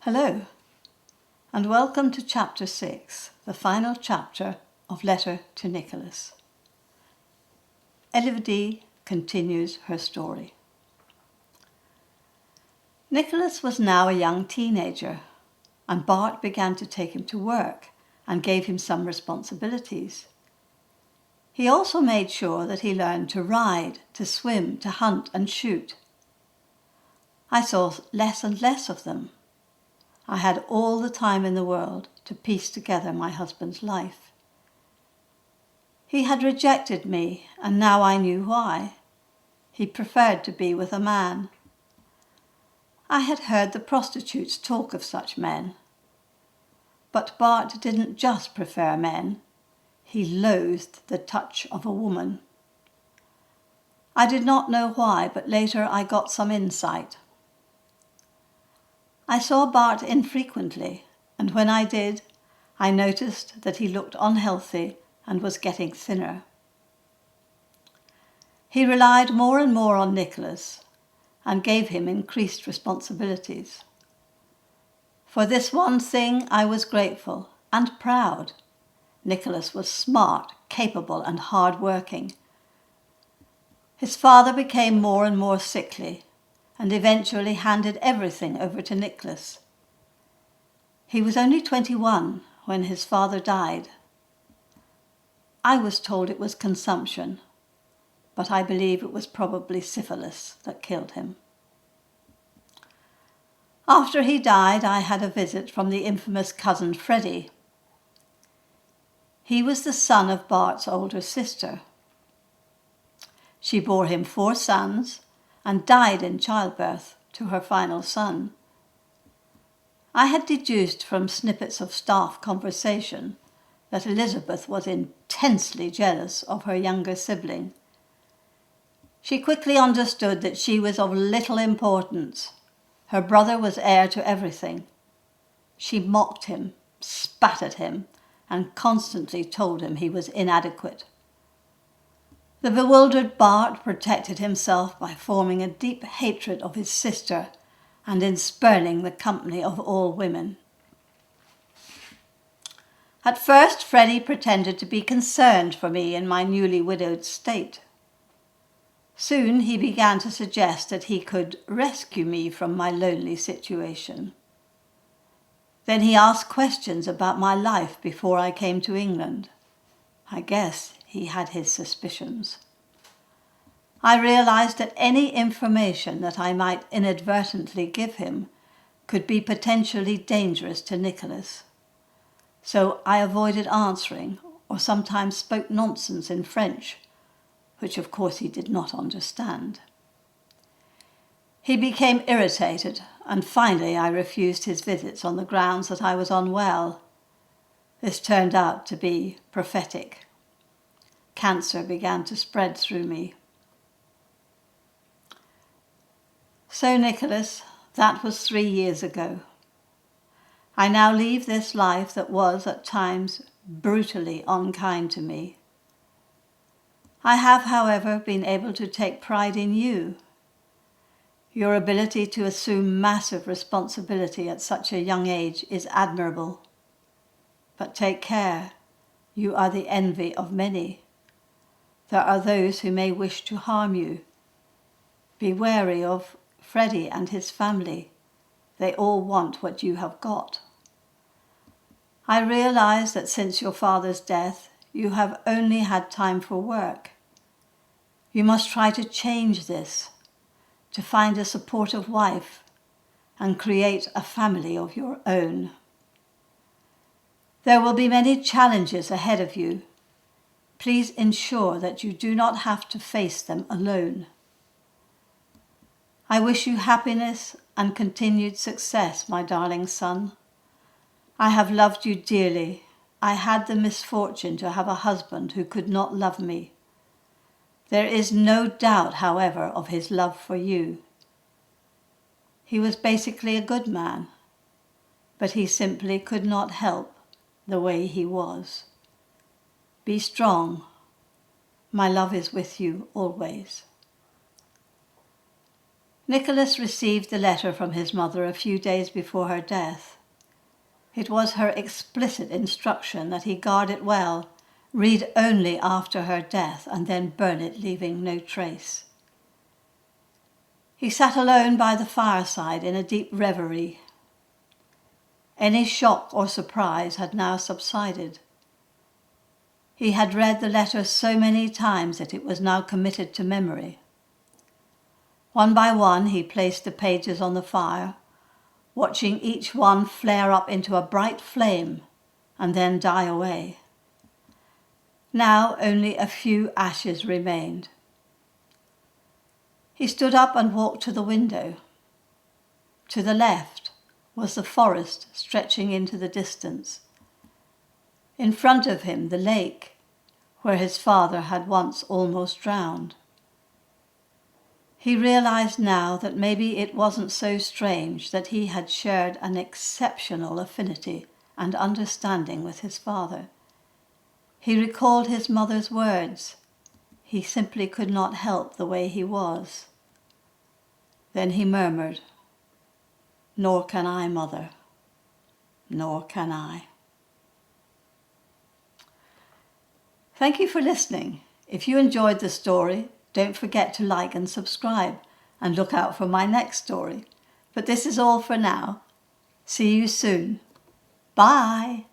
Hello, and welcome to Chapter 6, the final chapter of Letter to Nicholas. Elodie continues her story. Nicholas was now a young teenager, and Bart began to take him to work and gave him some responsibilities. He also made sure that he learned to ride, to swim, to hunt and shoot. I saw less and less of them. I had all the time in the world to piece together my husband's life. He had rejected me, and now I knew why. He preferred to be with a man. I had heard the prostitutes talk of such men. But Bart didn't just prefer men. He loathed the touch of a woman. I did not know why, but later I got some insight. I saw Bart infrequently, and when I did, I noticed that he looked unhealthy and was getting thinner. He relied more and more on Nicholas and gave him increased responsibilities. For this one thing I was grateful and proud. Nicholas was smart, capable and hard-working. His father became more and more sickly, and eventually handed everything over to Nicholas. He was only 21 when his father died. I was told it was consumption, but I believe it was probably syphilis that killed him. After he died, I had a visit from the infamous cousin Freddie. He was the son of Bart's older sister. She bore him 4 sons and died in childbirth to her final son. I had deduced from snippets of staff conversation that Elizabeth was intensely jealous of her younger sibling. She quickly understood that she was of little importance. Her brother was heir to everything. She mocked him, spat at him, and constantly told him he was inadequate. The bewildered Bart protected himself by forming a deep hatred of his sister and in spurning the company of all women. At first, Freddie pretended to be concerned for me in my newly widowed state. Soon he began to suggest that he could rescue me from my lonely situation. Then he asked questions about my life before I came to England. I guess he had his suspicions. I realized that any information that I might inadvertently give him could be potentially dangerous to Nicholas. So I avoided answering, or sometimes spoke nonsense in French, which of course he did not understand. He became irritated, and finally I refused his visits on the grounds that I was unwell. This turned out to be prophetic. Cancer began to spread through me. So, Nicholas, that was 3 years ago. I now leave this life that was at times brutally unkind to me. I have, however, been able to take pride in you. Your ability to assume massive responsibility at such a young age is admirable. But take care, you are the envy of many. There are those who may wish to harm you. Be wary of Freddie and his family. They all want what you have got. I realize that since your father's death, you have only had time for work. You must try to change this, to find a supportive wife and create a family of your own. There will be many challenges ahead of you. Please ensure that you do not have to face them alone. I wish you happiness and continued success, my darling son. I have loved you dearly. I had the misfortune to have a husband who could not love me. There is no doubt, however, of his love for you. He was basically a good man, but he simply could not help the way he was. Be strong. My love is with you always. Nicholas received the letter from his mother a few days before her death. It was her explicit instruction that he guard it well, read only after her death, and then burn it, leaving no trace. He sat alone by the fireside in a deep reverie. Any shock or surprise had now subsided. He had read the letter so many times that it was now committed to memory. One by one he placed the pages on the fire, watching each one flare up into a bright flame and then die away. Now only a few ashes remained. He stood up and walked to the window. To the left was the forest stretching into the distance. In front of him the lake, where his father had once almost drowned. He realized now that maybe it wasn't so strange that he had shared an exceptional affinity and understanding with his father. He recalled his mother's words. He simply could not help the way he was. Then he murmured, "Nor can I, Mother, nor can I." Thank you for listening. If you enjoyed the story, don't forget to like and subscribe and look out for my next story. But this is all for now. See you soon. Bye.